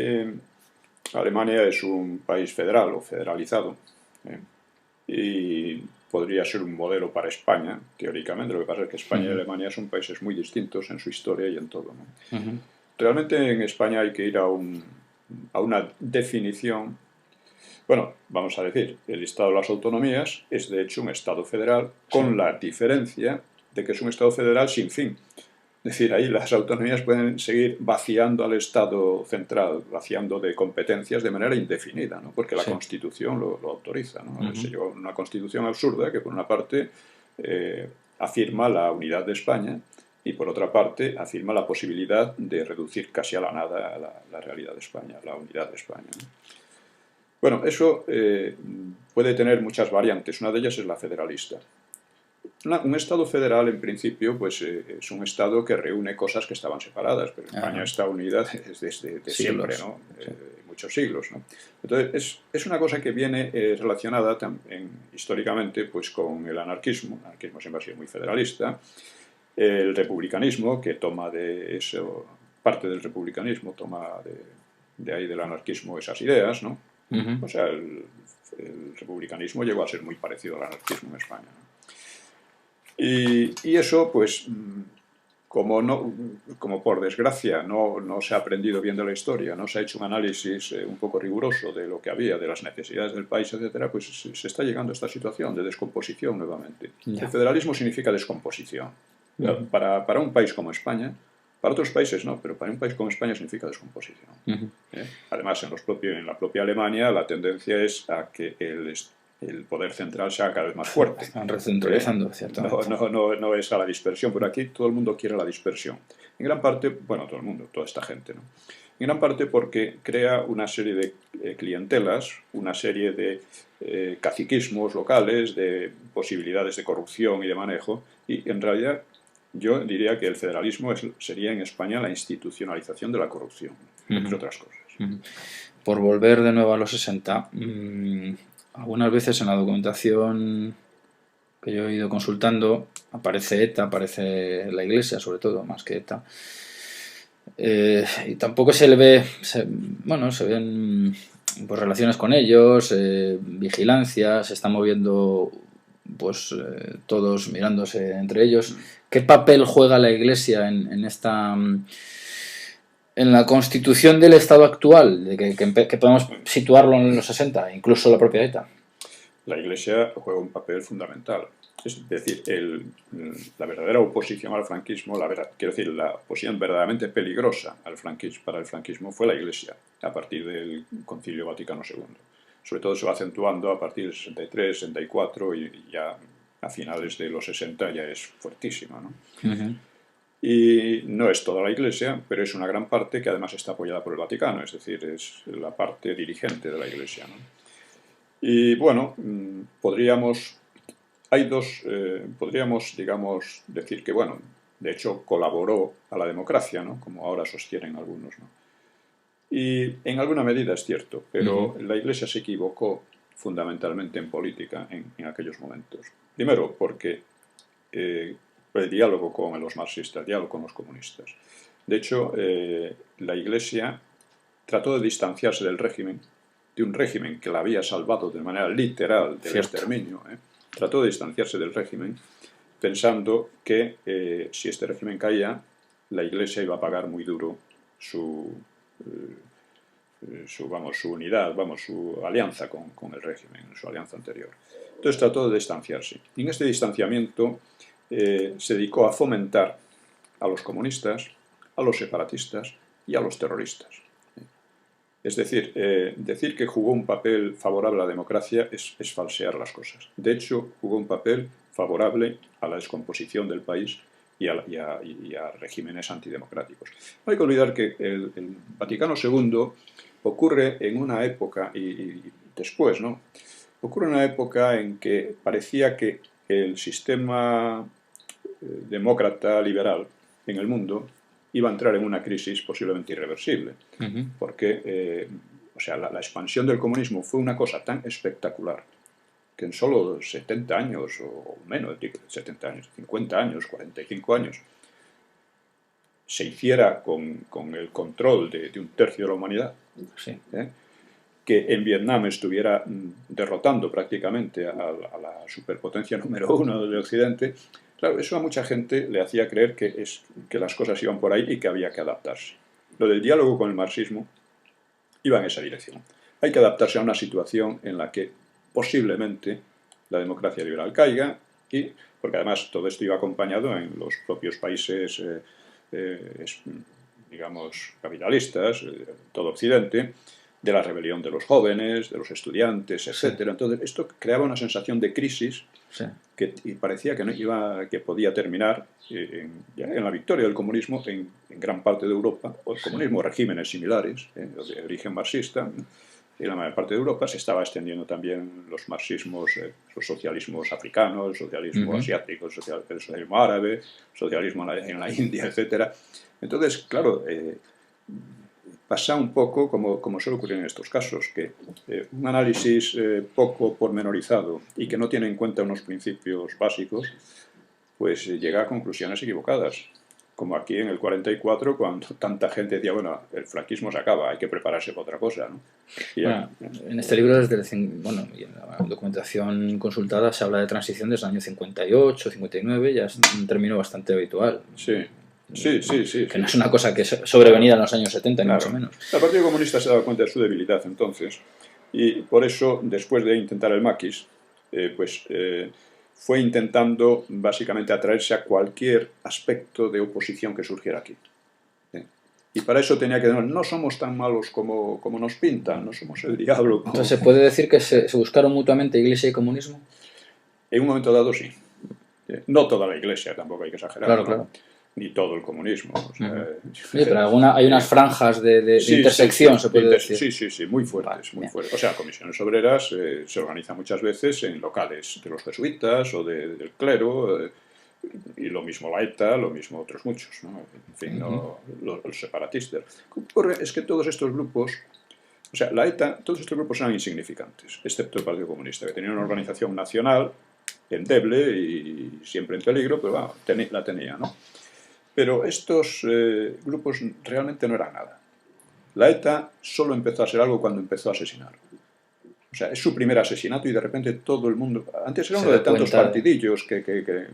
Alemania es un país federal o federalizado y podría ser un modelo para España, teóricamente. Lo que pasa es que España y Alemania son países muy distintos en su historia y en todo, ¿no? Realmente en España hay que ir a una definición. Bueno, vamos a decir, el Estado de las Autonomías es de hecho un Estado federal, con la diferencia de que es un Estado federal sin fin. Es decir, ahí las autonomías pueden seguir vaciando al Estado central, vaciando de competencias de manera indefinida, ¿no? Porque la Constitución lo autoriza, ¿no? Se lleva una Constitución absurda que por una parte afirma la unidad de España y por otra parte afirma la posibilidad de reducir casi a la nada la realidad de España, la unidad de España, ¿no? Bueno, eso puede tener muchas variantes. Una de ellas es la federalista. Un Estado federal, en principio, pues es un Estado que reúne cosas que estaban separadas, pero España está unida desde siempre, ¿no? Muchos siglos, ¿no? Entonces, es una cosa que viene relacionada también históricamente pues, con el anarquismo. El anarquismo siempre ha sido muy federalista. El republicanismo, que toma de eso, parte del republicanismo, toma de ahí del anarquismo esas ideas, ¿no? O sea, el republicanismo llegó a ser muy parecido al anarquismo en España, ¿no? Y eso, pues, como por desgracia no se ha aprendido bien de la historia, no se ha hecho un análisis un poco riguroso de lo que había, de las necesidades del país, etcétera, pues se está llegando a esta situación de descomposición nuevamente. El federalismo significa descomposición. Para un país como España, para otros países no, pero para un país como España significa descomposición. Además, en la propia Alemania la tendencia es a que el poder central sea cada vez más fuerte. Están recentralizando, ciertamente. No es a la dispersión, pero aquí todo el mundo quiere la dispersión. En gran parte, bueno, todo el mundo, toda esta gente, ¿no? En gran parte porque crea una serie de clientelas, una serie de caciquismos locales, de posibilidades de corrupción y de manejo, y en realidad yo diría que el federalismo sería en España la institucionalización de la corrupción, entre otras cosas. Por volver de nuevo a los 60, algunas veces en la documentación que yo he ido consultando aparece ETA, aparece la Iglesia, sobre todo, más que ETA. Y tampoco se le ve, se ven pues relaciones con ellos, vigilancia, se están moviendo pues todos mirándose entre ellos. ¿Qué papel juega la Iglesia en esta en la constitución del Estado actual, de que podemos situarlo en los 60, incluso la propia ETA? La Iglesia juega un papel fundamental. Es decir, la verdadera oposición al franquismo, quiero decir, la oposición verdaderamente peligrosa para el franquismo fue la Iglesia, a partir del Concilio Vaticano II. Sobre todo se va acentuando a partir del 63, 64 y ya a finales de los 60 ya es fuertísima, ¿no? Y no es toda la Iglesia, pero es una gran parte que además está apoyada por el Vaticano, es decir, es la parte dirigente de la Iglesia, ¿no? Y bueno, podríamos, digamos, decir que, bueno, de hecho colaboró a la democracia, ¿no? Como ahora sostienen algunos, ¿no? Y en alguna medida es cierto, pero la Iglesia se equivocó fundamentalmente en política en aquellos momentos. Primero, porque el diálogo con los marxistas, el diálogo con los comunistas. De hecho, la Iglesia trató de distanciarse del régimen, de un régimen que la había salvado de manera literal del exterminio. Trató de distanciarse del régimen pensando que si este régimen caía, la Iglesia iba a pagar muy duro su unidad, su alianza con el régimen, su alianza anterior. Entonces trató de distanciarse. Y en este distanciamiento se dedicó a fomentar a los comunistas, a los separatistas y a los terroristas. Es decir, decir que jugó un papel favorable a la democracia es falsear las cosas. De hecho, jugó un papel favorable a la descomposición del país y a regímenes antidemocráticos. No hay que olvidar que el Vaticano II ocurre en una época, y después, ¿no? Ocurre en una época en que parecía que el sistema demócrata liberal en el mundo iba a entrar en una crisis posiblemente irreversible, porque la expansión del comunismo fue una cosa tan espectacular que en solo 70 años, o menos, 70 años, 50 años, 45 años, se hiciera con el control de un tercio de la humanidad, que en Vietnam estuviera derrotando prácticamente a la superpotencia número 1 del Occidente. Claro, eso a mucha gente le hacía creer que las cosas iban por ahí y que había que adaptarse. Lo del diálogo con el marxismo iba en esa dirección. Hay que adaptarse a una situación en la que posiblemente la democracia liberal caiga, porque además todo esto iba acompañado en los propios países, digamos, capitalistas, todo Occidente, de la rebelión de los jóvenes, de los estudiantes, etc. Entonces, esto creaba una sensación de crisis y parecía que podía terminar en la victoria del comunismo en gran parte de Europa, o el comunismo, regímenes similares, de origen marxista. En la mayor parte de Europa se estaba extendiendo también los marxismos, los socialismos africanos, el socialismo asiático, el socialismo árabe, el socialismo en la India, etc. Entonces, claro, pasa un poco como suele ocurrir en estos casos, que un análisis poco pormenorizado y que no tiene en cuenta unos principios básicos, pues llega a conclusiones equivocadas. Como aquí en el 44, cuando tanta gente decía, bueno, el franquismo se acaba, hay que prepararse para otra cosa, ¿no? En este libro, y en la documentación consultada, se habla de transición desde el año 58, 59, ya es un término bastante habitual. Sí. Que no es una cosa que sobrevenida en los años 70, ni mucho menos. El Partido Comunista se daba cuenta de su debilidad entonces, y por eso, después de intentar el maquis, fue intentando básicamente atraerse a cualquier aspecto de oposición que surgiera aquí. Y para eso tenía que decir, no somos tan malos como nos pintan, no somos el diablo. Entonces, ¿se puede decir que se buscaron mutuamente Iglesia y comunismo? En un momento dado, sí. No toda la Iglesia, tampoco hay que exagerar. Claro, claro. Ni todo el comunismo. Pero hay unas franjas de intersección, se puede decir. Sí, muy fuertes, muy fuertes. O sea, comisiones obreras se organizan muchas veces en locales de los jesuitas o del clero, y lo mismo la ETA, lo mismo otros muchos, ¿no? En fin, los separatistas. Es que todos estos grupos, o sea, la ETA, todos estos grupos eran insignificantes, excepto el Partido Comunista, que tenía una organización nacional endeble y siempre en peligro, pero bueno, la tenía, ¿no? Pero estos grupos realmente no eran nada. La ETA solo empezó a ser algo cuando empezó a asesinar. O sea, es su primer asesinato y de repente todo el mundo... Antes era uno de tantos partidillos que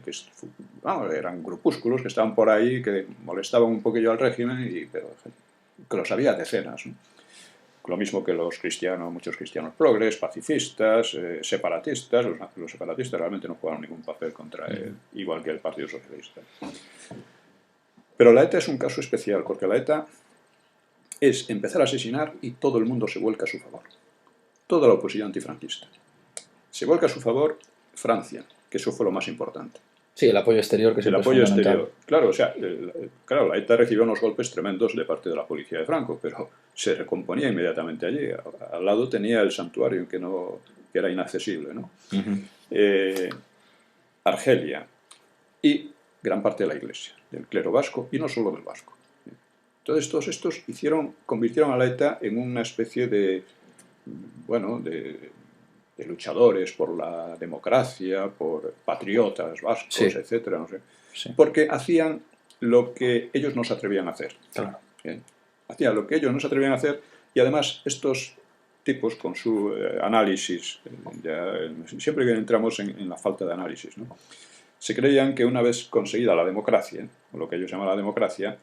vamos, eran grupúsculos que estaban por ahí, que molestaban un poquillo al régimen, pero que los había decenas, ¿no? Lo mismo que los cristianos, muchos cristianos progres, pacifistas, separatistas. Los separatistas realmente no jugaron ningún papel contra él, igual que el Partido Socialista. Pero la ETA es un caso especial, porque la ETA es empezar a asesinar y todo el mundo se vuelca a su favor. Toda la oposición antifranquista. Se vuelca a su favor Francia, que eso fue lo más importante. Sí, el apoyo exterior, que es el apoyo exterior. Claro, o sea, claro, la ETA recibió unos golpes tremendos de parte de la policía de Franco, pero se recomponía inmediatamente allí. Al lado tenía el santuario que era inaccesible, ¿no? Argelia y gran parte de la iglesia, del clero vasco y no solo del vasco. Entonces todos estos convirtieron a la ETA en una especie de luchadores por la democracia, por patriotas vascos, sí, etcétera, no sé, sí, porque hacían lo que ellos no se atrevían a hacer. Claro. Hacían lo que ellos no se atrevían a hacer y además estos tipos con su análisis, siempre que entramos en la falta de análisis, ¿no? Se creían que una vez conseguida la democracia, o lo que ellos llaman la democracia,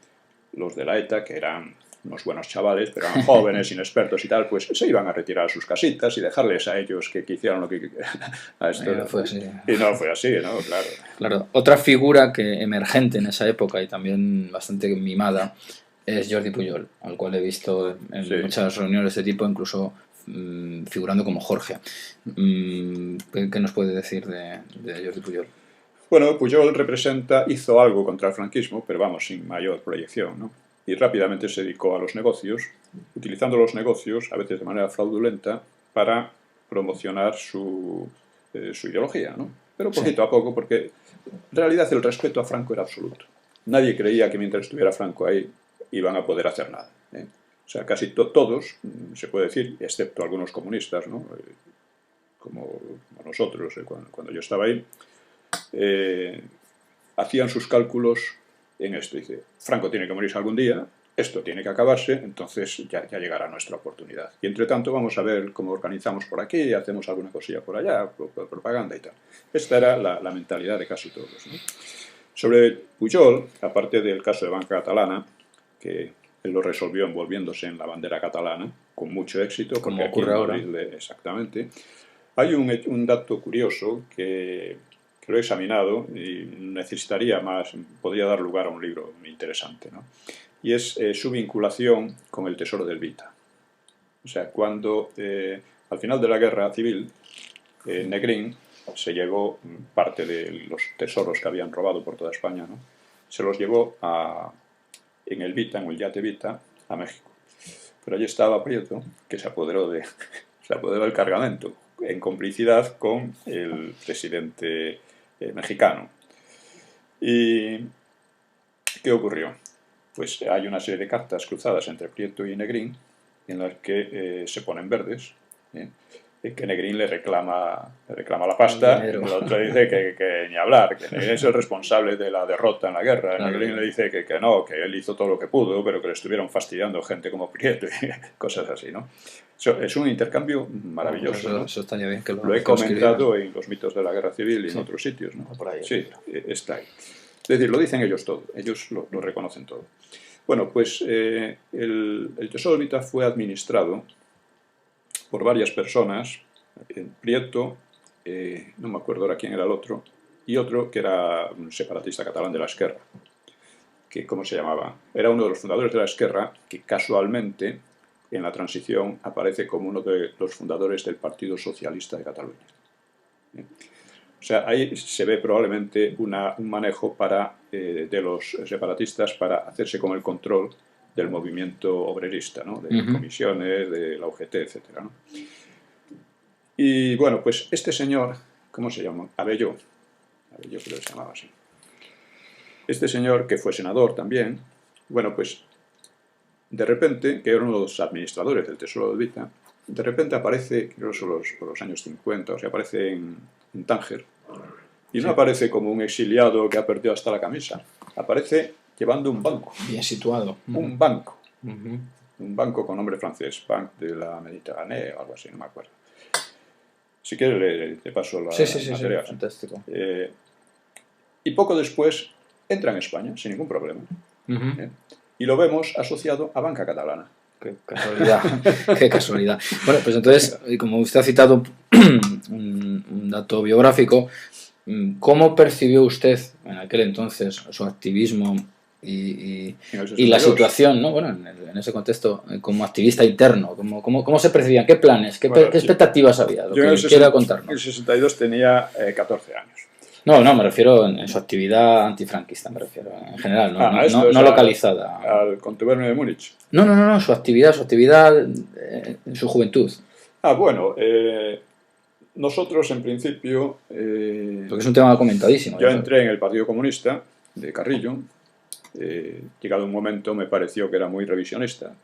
los de la ETA, que eran unos buenos chavales, pero eran jóvenes, inexpertos y tal, pues se iban a retirar a sus casitas y dejarles a ellos que hicieran lo que... Y no fue así. Y no fue así, ¿no? Claro. Otra figura que emergente en esa época y también bastante mimada es Jordi Pujol, al cual he visto en muchas reuniones de tipo, incluso figurando como Jorge. ¿Qué nos puede decir de Jordi Pujol? Bueno, Pujol hizo algo contra el franquismo, pero vamos, sin mayor proyección, ¿no? Y rápidamente se dedicó a los negocios, utilizando los negocios, a veces de manera fraudulenta, para promocionar su ideología, ¿no? Pero poquito a poco, porque en realidad el respeto a Franco era absoluto. Nadie creía que mientras estuviera Franco ahí iban a poder hacer nada, ¿eh? O sea, casi todos, se puede decir, excepto algunos comunistas, ¿no? Como nosotros, cuando yo estaba ahí, hacían sus cálculos en esto. Dice, Franco tiene que morirse algún día, esto tiene que acabarse, entonces ya llegará nuestra oportunidad. Y entre tanto vamos a ver cómo organizamos por aquí, hacemos alguna cosilla por allá, propaganda y tal. Esta era la mentalidad de casi todos, ¿no? Sobre Pujol, aparte del caso de Banca Catalana, que él lo resolvió envolviéndose en la bandera catalana, con mucho éxito, como ocurre ahora. Exactamente. Hay un dato curioso que lo he examinado y necesitaría más, podría dar lugar a un libro muy interesante, ¿no? Y es su vinculación con el tesoro del Vita. O sea, cuando al final de la guerra civil, Negrín se llevó parte de los tesoros que habían robado por toda España, ¿no? Se los llevó en el Vita, en el yate Vita, a México. Pero allí estaba Prieto, que se apoderó del cargamento, en complicidad con el presidente mexicano. ¿Y qué ocurrió? Pues hay una serie de cartas cruzadas entre Prieto y Negrín en las que se ponen verdes, que Negrín le reclama la pasta, y el otro dice que ni hablar, que Negrín es el responsable de la derrota en la guerra. Claro. Negrín le dice que no, que él hizo todo lo que pudo, pero que le estuvieron fastidiando gente como Prieto y cosas así, ¿no? Es un intercambio maravilloso, ¿no? Eso estaría bien que lo he comentado en los mitos de la guerra civil y en otros sitios, ¿no? Por ahí, sí, está ahí. Es decir, lo dicen ellos todo, ellos lo reconocen todo. Bueno, pues el Tesoro del Vita fue administrado por varias personas, Prieto, no me acuerdo ahora quién era el otro, y otro que era un separatista catalán de la Esquerra, que ¿cómo se llamaba? Era uno de los fundadores de la Esquerra, que casualmente en la transición aparece como uno de los fundadores del Partido Socialista de Cataluña. O sea, ahí se ve probablemente un manejo de los separatistas para hacerse con el control del movimiento obrerista, ¿no? De comisiones, de la UGT, etc., ¿no? Y bueno, pues este señor, ¿cómo se llama? Abelló creo que se llamaba así. Este señor, que fue senador también, bueno, pues de repente, que era uno de los administradores del Tesoro del Vita, de repente aparece, creo que por los años 50, o sea, aparece en Tánger, y no aparece como un exiliado que ha perdido hasta la camisa, aparece llevando un banco. Bien situado. Un banco. un banco con nombre francés, Banque de la Méditerranée o algo así, no me acuerdo. Si quieres te paso la material. Sí, fantástico. Y poco después entra en España, sin ningún problema. Y lo vemos asociado a Banca Catalana. Qué casualidad, qué casualidad. Bueno, pues entonces, como usted ha citado un dato biográfico, ¿cómo percibió usted en aquel entonces su activismo y la situación, ¿no? Bueno, en ese contexto, como activista interno? ¿Cómo se percibían? ¿Qué planes? ¿Qué expectativas había? Lo que quiera contarnos. En el 62 tenía 14 años. No, me refiero en su actividad antifranquista, me refiero, en general, no localizada. ¿Al contubernio de Múnich? No, su actividad en su juventud. Bueno, nosotros en principio... porque es un tema comentadísimo. Yo entré en el Partido Comunista de Carrillo. Llegado un momento me pareció que era muy revisionista.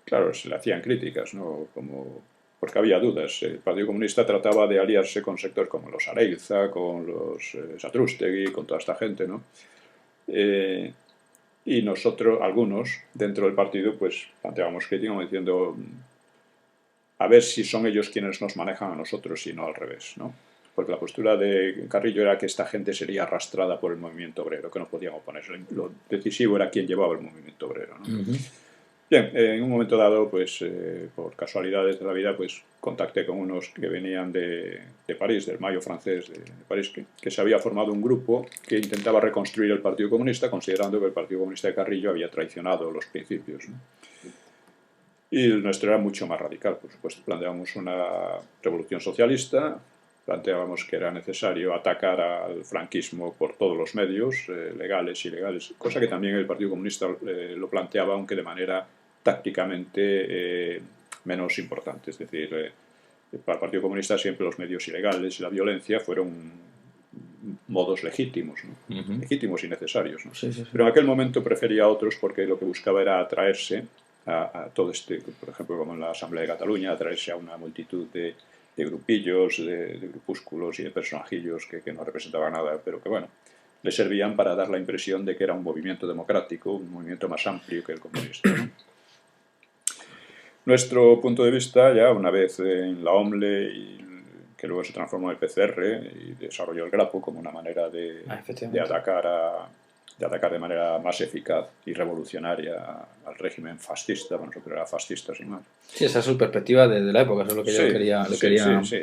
Claro, se le hacían críticas, ¿no? Porque había dudas. El Partido Comunista trataba de aliarse con sectores como los Areilza, con los Satrústegui, con toda esta gente, ¿no? Y nosotros, algunos, dentro del partido, pues planteábamos críticas diciendo a ver si son ellos quienes nos manejan a nosotros y no al revés, ¿no? Porque la postura de Carrillo era que esta gente sería arrastrada por el movimiento obrero, que no podían oponerse. Lo decisivo era quién llevaba el movimiento obrero, ¿no? Bien, en un momento dado, pues por casualidades de la vida, pues contacté con unos que venían de París, del Mayo francés de París, que se había formado un grupo que intentaba reconstruir el Partido Comunista, considerando que el Partido Comunista de Carrillo había traicionado los principios, ¿no? Y el nuestro era mucho más radical, por supuesto. Planteábamos una revolución socialista, planteábamos que era necesario atacar al franquismo por todos los medios, legales y ilegales, cosa que también el Partido Comunista lo planteaba, aunque de manera tácticamente menos importante. Es decir, para el Partido Comunista siempre los medios ilegales y la violencia fueron modos legítimos, ¿no? Legítimos y necesarios, ¿no? Sí. Pero en aquel momento prefería otros porque lo que buscaba era atraerse a todo por ejemplo, como en la Asamblea de Cataluña, atraerse a una multitud de grupillos, de grupúsculos y de personajillos que no representaban nada, pero que, bueno, le servían para dar la impresión de que era un movimiento democrático, un movimiento más amplio que el comunista, ¿no? Nuestro punto de vista, ya una vez en la OMLE, que luego se transformó en el PCR y desarrolló el Grapo como una manera de atacar de manera más eficaz y revolucionaria al régimen fascista. Bueno, nosotros era fascista sin más. Sí, esa es su perspectiva de la época, eso es lo que yo le quería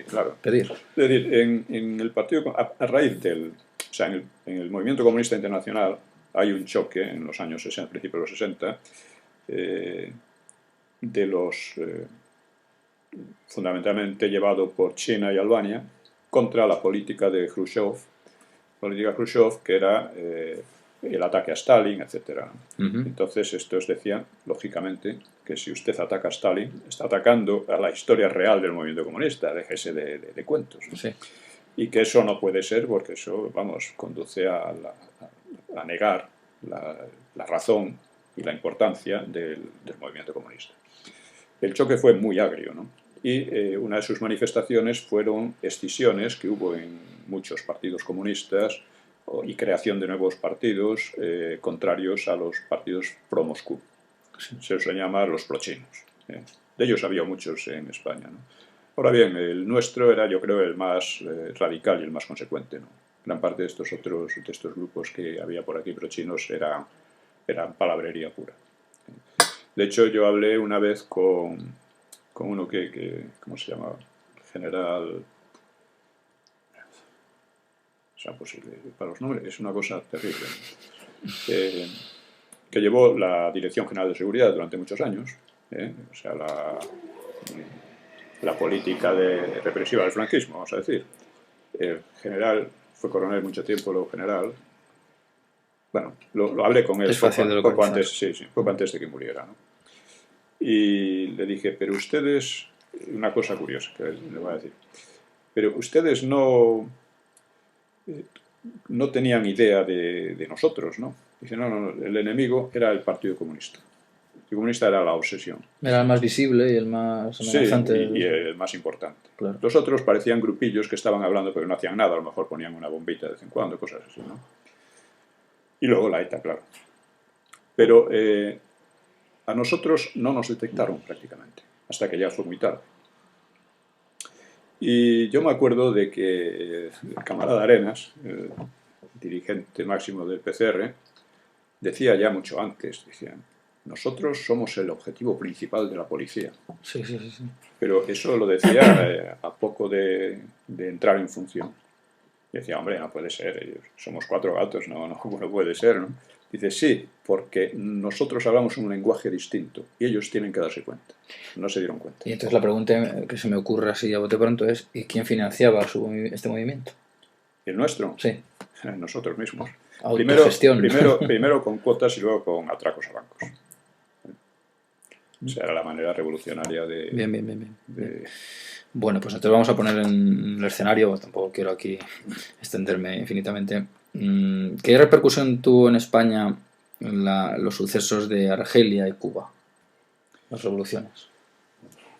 claro. pedir. Es decir, en el partido, a raíz del... O sea, en el movimiento comunista internacional hay un choque en los años 60, principios de los 60, de los... fundamentalmente llevado por China y Albania, contra la política de Khrushchev. Política Khrushchev que era... el ataque a Stalin, etc. Entonces estos decían, lógicamente, que si usted ataca a Stalin, está atacando a la historia real del movimiento comunista, déjese de cuentos, ¿no? Sí. Y que eso no puede ser porque eso, vamos, conduce a negar la razón y la importancia del movimiento comunista. El choque fue muy agrio, ¿no? Y una de sus manifestaciones fueron escisiones que hubo en muchos partidos comunistas y creación de nuevos partidos contrarios a los partidos pro-Moscú. Se los llama los prochinos. De ellos había muchos en España, ¿no? Ahora bien, el nuestro era, yo creo, el más radical y el más consecuente, ¿no? Gran parte de estos grupos que había por aquí prochinos eran palabrería pura. De hecho, yo hablé una vez con uno ¿cómo se llamaba? General... O sea, posible para los nombres, es una cosa terrible, ¿no? Que llevó la Dirección General de Seguridad durante muchos años, o sea, la política represiva del franquismo, vamos a decir. El general fue coronel mucho tiempo, luego general. Bueno, lo hablé con él poco antes de que muriera, ¿no? Y le dije, pero ustedes, una cosa curiosa que le voy a decir, pero ustedes no tenían idea de nosotros, ¿no? Dice, no, el enemigo era el Partido Comunista. El Partido Comunista era la obsesión. Era el más visible y el más amenazante. Sí, y el más importante. Claro. Los otros parecían grupillos que estaban hablando pero no hacían nada, a lo mejor ponían una bombita de vez en cuando, cosas así, ¿no? Y luego la ETA, claro. Pero A nosotros no nos detectaron prácticamente, hasta que ya fue muy tarde. Y yo me acuerdo de que el camarada Arenas, el dirigente máximo del PCR, decía ya mucho antes, decía, nosotros somos el objetivo principal de la policía. Sí, sí, sí, sí. Pero eso lo decía a poco de entrar en función. Y decía, hombre, no puede ser, somos 4 gatos, no puede ser, ¿no? Dice, sí, porque nosotros hablamos un lenguaje distinto y ellos tienen que darse cuenta. No se dieron cuenta. Y entonces la pregunta que se me ocurre así a bote pronto es, ¿y quién financiaba este movimiento? ¿El nuestro? Sí. Nosotros mismos. Autogestión. Primero con cuotas y luego con atracos a bancos. O sea, era la manera revolucionaria de... Bien. Bueno, pues entonces vamos a poner en el escenario, tampoco quiero aquí extenderme infinitamente. ¿Qué repercusión tuvo en España los sucesos de Argelia y Cuba? Las revoluciones.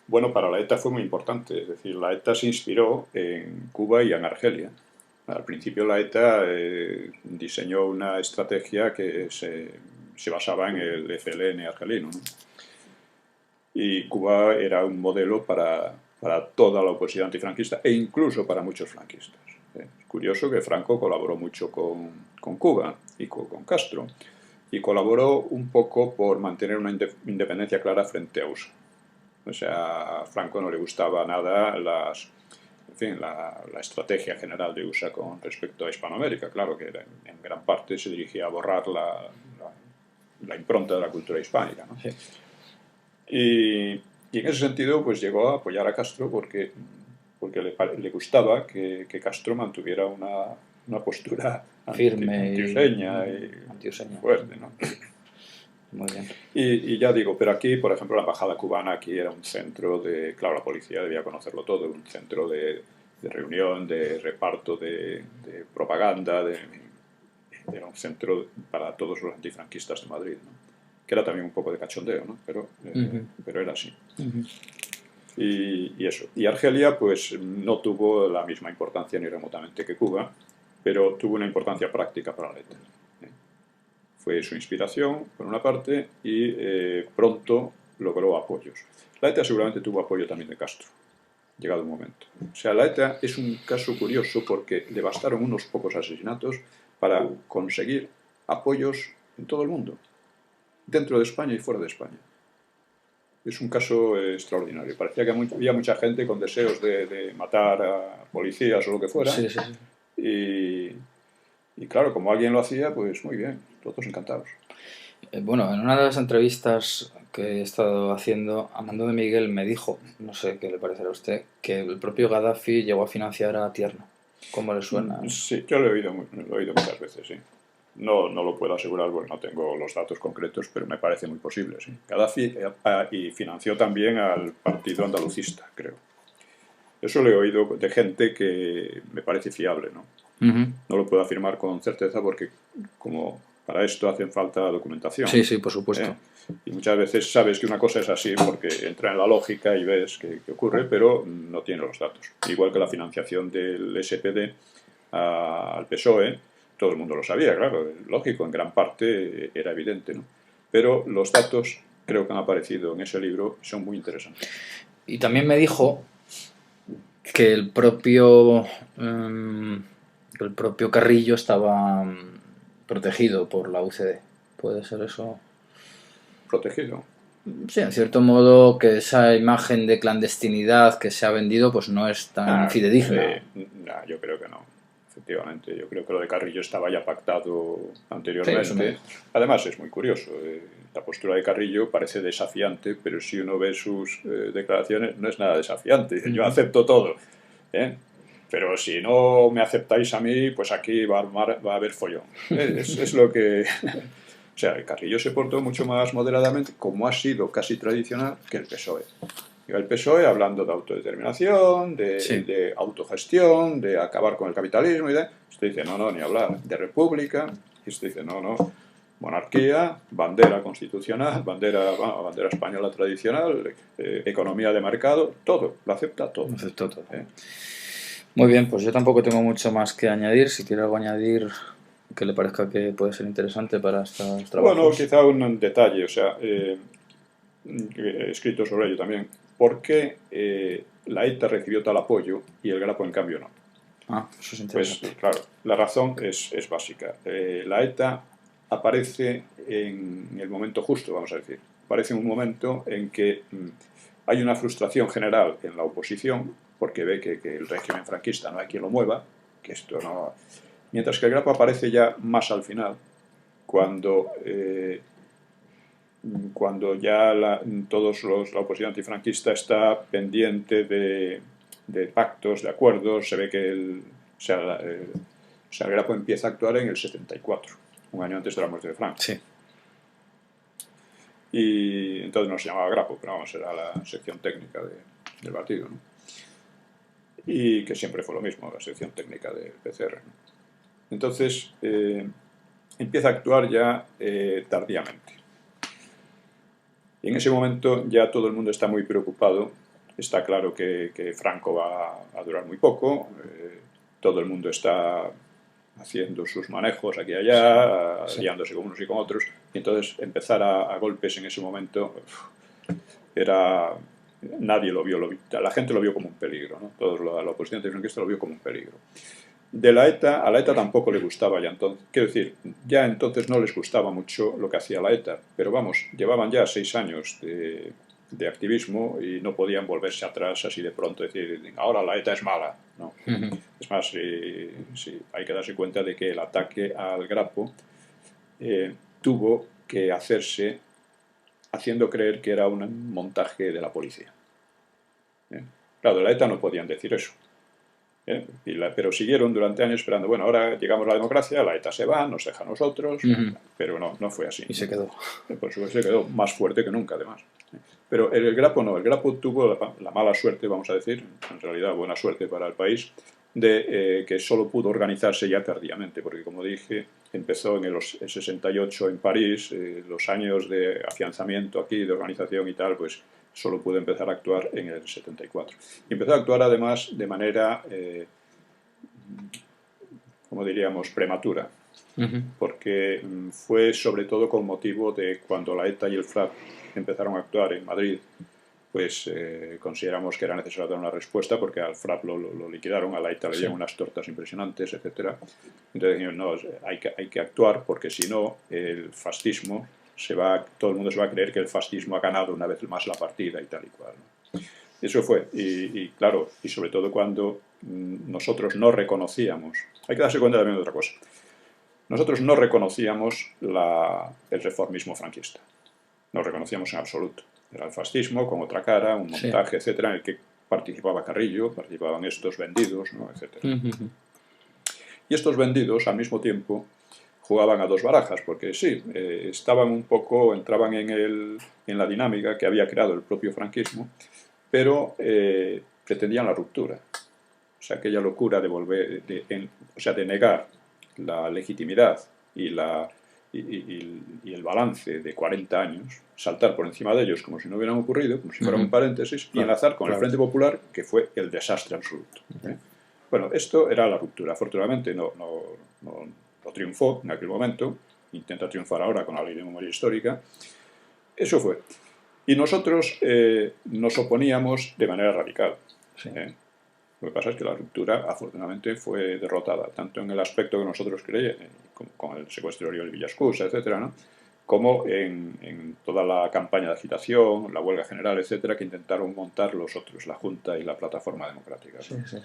Bueno, para la ETA fue muy importante. Es decir, la ETA se inspiró en Cuba y en Argelia. Al principio la ETA diseñó una estrategia que se basaba en el FLN argelino, ¿no? Y Cuba era un modelo para toda la oposición antifranquista e incluso para muchos franquistas. Es curioso que Franco colaboró mucho con Cuba y con Castro, y colaboró un poco por mantener una independencia clara frente a USA. O sea, a Franco no le gustaba nada la estrategia general de USA con respecto a Hispanoamérica. Claro que en gran parte se dirigía a borrar la impronta de la cultura hispánica, ¿no? Sí. Y en ese sentido pues llegó a apoyar a Castro porque le gustaba que Castro mantuviera una postura firme antiuseña y fuerte, ¿no? Muy bien. Y ya digo, pero aquí, por ejemplo, la embajada cubana aquí era un centro de, claro, la policía debía conocerlo todo, un centro de reunión, de reparto de propaganda, era un centro para todos los antifranquistas de Madrid, ¿no? Que era también un poco de cachondeo, ¿no? Pero era así. Y eso. Y Argelia, pues, no tuvo la misma importancia ni remotamente que Cuba, pero tuvo una importancia práctica para la ETA. Fue su inspiración, por una parte, y pronto logró apoyos. La ETA seguramente tuvo apoyo también de Castro, llegado un momento. O sea, la ETA es un caso curioso porque le bastaron unos pocos asesinatos para conseguir apoyos en todo el mundo, dentro de España y fuera de España. Es un caso extraordinario. Parecía que había mucha gente con deseos de matar a policías o lo que fuera. Sí. Y claro, como alguien lo hacía, pues muy bien, todos encantados. Bueno, en una de las entrevistas que he estado haciendo, Amando de Miguel me dijo, no sé qué le parecerá a usted, que el propio Gaddafi llegó a financiar a Tierno. ¿Cómo le suena? Sí, yo lo he oído muchas veces, sí. No lo puedo asegurar porque no tengo los datos concretos, pero me parece muy posible, sí. Gaddafi y financió también al partido andalucista, creo. Eso lo he oído de gente que me parece fiable, ¿no? No lo puedo afirmar con certeza porque como para esto hacen falta documentación. Sí, por supuesto. Y muchas veces sabes que una cosa es así porque entra en la lógica y ves que ocurre, pero no tiene los datos. Igual que la financiación del SPD al PSOE, todo el mundo lo sabía, claro, lógico, en gran parte era evidente, ¿no? Pero los datos, creo que han aparecido en ese libro, son muy interesantes. Y también me dijo que el propio Carrillo estaba protegido por la UCD. ¿Puede ser eso? ¿Protegido? Sí, en cierto modo que esa imagen de clandestinidad que se ha vendido pues no es tan fidedigna. Yo creo que no. Efectivamente, yo creo que lo de Carrillo estaba ya pactado anteriormente. Sí, Además, es muy curioso. La postura de Carrillo parece desafiante, pero si uno ve sus declaraciones, no es nada desafiante. Dice, yo acepto todo. Pero si no me aceptáis a mí, pues aquí va a haber follón. Es lo que... O sea, el Carrillo se portó mucho más moderadamente, como ha sido casi tradicional, que el PSOE. El PSOE hablando de autodeterminación, de autogestión, de acabar con el capitalismo y de... Usted dice, no, ni hablar. De república. Y usted dice, no, monarquía, bandera constitucional, bandera española tradicional, economía de mercado, todo. Lo acepta todo. Lo aceptó todo. Muy bien, pues yo tampoco tengo mucho más que añadir. Si quiere algo añadir que le parezca que puede ser interesante para estos trabajos. Bueno, quizá un detalle, o sea, escrito sobre ello también, por qué la ETA recibió tal apoyo y el Grapo en cambio no. Eso es pues interesante. claro, la razón es básica. La ETA aparece en el momento justo, vamos a decir. Aparece en un momento en que hay una frustración general en la oposición, porque ve que el régimen franquista no hay quien lo mueva, que esto no... Mientras que el Grapo aparece ya más al final, cuando ya la oposición antifranquista está pendiente de pactos, de acuerdos, se ve que el Grapo empieza a actuar en el 74, un año antes de la muerte de Franco. Sí. Y entonces no se llamaba Grapo, pero vamos, era la sección técnica del partido, ¿no? Y que siempre fue lo mismo, la sección técnica del PCR, ¿no? Entonces empieza a actuar ya tardíamente. Y en ese momento ya todo el mundo está muy preocupado. Está claro que Franco va a durar muy poco. Todo el mundo está haciendo sus manejos aquí y allá, liándose con unos y con otros. Y entonces empezar a golpes en ese momento era... Nadie lo vio, la gente lo vio como un peligro, ¿no? La oposición antifranquista lo vio como un peligro. A la ETA tampoco le gustaba ya entonces. Quiero decir, ya entonces no les gustaba mucho lo que hacía la ETA, pero vamos, llevaban ya 6 años de activismo y no podían volverse atrás así de pronto, decir, ahora la ETA es mala, ¿no? Es más, hay que darse cuenta de que el ataque al Grapo tuvo que hacerse haciendo creer que era un montaje de la policía. Claro, de la ETA no podían decir eso. Pero siguieron durante años esperando, bueno, ahora llegamos a la democracia, la ETA se va, nos deja a nosotros, pero no fue así. Y se quedó. Por supuesto, se quedó más fuerte que nunca, además. Pero el Grapo no, el Grapo tuvo la mala suerte, vamos a decir, en realidad buena suerte para el país, de que solo pudo organizarse ya tardíamente, porque como dije, empezó en el 68 en París, los años de afianzamiento aquí, de organización y tal, pues solo pudo empezar a actuar en el 74. Y empezó a actuar además de manera, como diríamos, prematura, porque fue sobre todo con motivo de cuando la ETA y el FRAP empezaron a actuar en Madrid, pues consideramos que era necesario dar una respuesta porque al FRAP lo liquidaron, a la ETA le dieron unas tortas impresionantes, etc. Entonces dijimos, no, hay que actuar porque si no el fascismo todo el mundo se va a creer que el fascismo ha ganado una vez más la partida y tal y cual, ¿no? Eso fue, y claro, y sobre todo cuando nosotros no reconocíamos, hay que darse cuenta también de otra cosa, nosotros no reconocíamos el reformismo franquista, no reconocíamos en absoluto. Era el fascismo con otra cara, un montaje, etcétera, en el que participaba Carrillo, participaban estos vendidos, ¿no? Etcétera. Y estos vendidos, al mismo tiempo, jugaban a dos barajas, porque sí, estaban un poco, entraban en la dinámica que había creado el propio franquismo, pero pretendían la ruptura. O sea, aquella locura de negar la legitimidad y el balance de 40 años, saltar por encima de ellos como si no hubieran ocurrido, como si fueran un paréntesis, y enlazar con el Frente Popular, que fue el desastre absoluto. Bueno, esto era la ruptura. Afortunadamente no triunfó en aquel momento, intenta triunfar ahora con la Ley de Memoria Histórica. Eso fue. Y nosotros nos oponíamos de manera radical. Lo que pasa es que la ruptura, afortunadamente, fue derrotada, tanto en el aspecto que nosotros creíamos, con el secuestro de Oriol Villascusa, etcétera, ¿no? Como en toda la campaña de agitación, la huelga general, etcétera, que intentaron montar los otros, la Junta y la Plataforma Democrática, ¿no? Sí.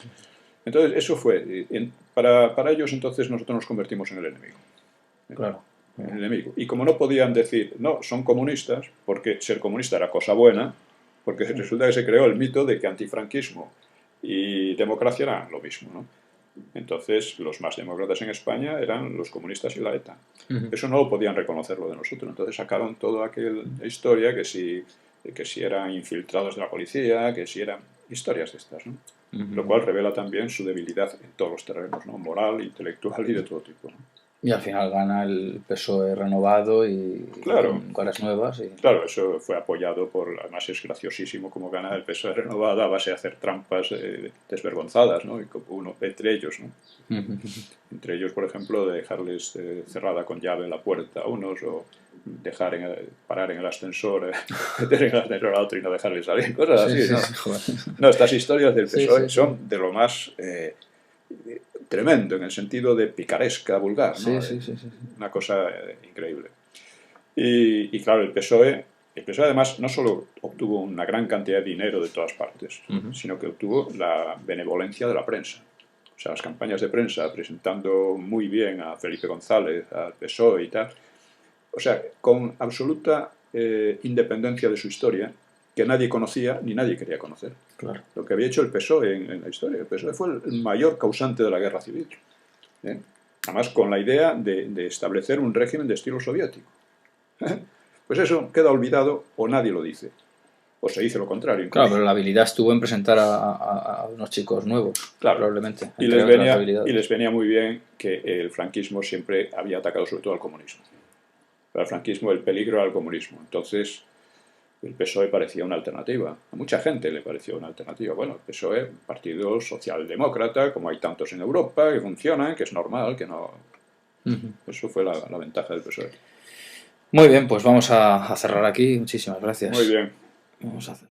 Entonces, eso fue. Para ellos, entonces, nosotros nos convertimos en el enemigo. Claro. En el enemigo. Y como no podían decir, no, son comunistas, porque ser comunista era cosa buena, porque resulta que se creó el mito de que antifranquismo y democracia eran lo mismo, ¿no? Entonces, los más demócratas en España eran los comunistas y la ETA. Eso no lo podían reconocer lo de nosotros. Entonces sacaron toda aquella historia que si eran infiltrados de la policía, que si eran historias de estas, ¿no? Lo cual revela también su debilidad en todos los terrenos, ¿no? Moral, intelectual y de todo tipo, ¿no? Y al final gana el PSOE renovado y con caras nuevas. Claro, eso fue apoyado además es graciosísimo como gana el PSOE renovado a base de hacer trampas desvergonzadas, ¿no? Y como entre ellos, ¿no? Entre ellos, por ejemplo, de dejarles cerrada con llave la puerta a unos, o parar en el ascensor, meter en el ascensor a otro y no dejarle salir, cosas así, ¿no? No, estas historias del PSOE son de lo más tremendo, en el sentido de picaresca, vulgar, ¿no? Una cosa increíble. Y claro, el PSOE además no solo obtuvo una gran cantidad de dinero de todas partes, sino que obtuvo la benevolencia de la prensa. O sea, las campañas de prensa presentando muy bien a Felipe González, al PSOE y tal. O sea, con absoluta independencia de su historia, que nadie conocía ni nadie quería conocer. Claro. Lo que había hecho el PSOE en la historia. El PSOE fue el mayor causante de la guerra civil. Además, con la idea de establecer un régimen de estilo soviético. Pues eso queda olvidado o nadie lo dice. O se dice lo contrario. Incluso. Claro, pero la habilidad estuvo en presentar a unos chicos nuevos, claro, probablemente. Y les venía muy bien que el franquismo siempre había atacado sobre todo al comunismo. Para el franquismo el peligro era el comunismo. Entonces el PSOE parecía una alternativa. A mucha gente le pareció una alternativa. Bueno, el PSOE, un partido socialdemócrata, como hay tantos en Europa, que funcionan, que es normal, que no... Eso fue la ventaja del PSOE. Muy bien, pues vamos a cerrar aquí. Muchísimas gracias. Muy bien. Vamos a hacer.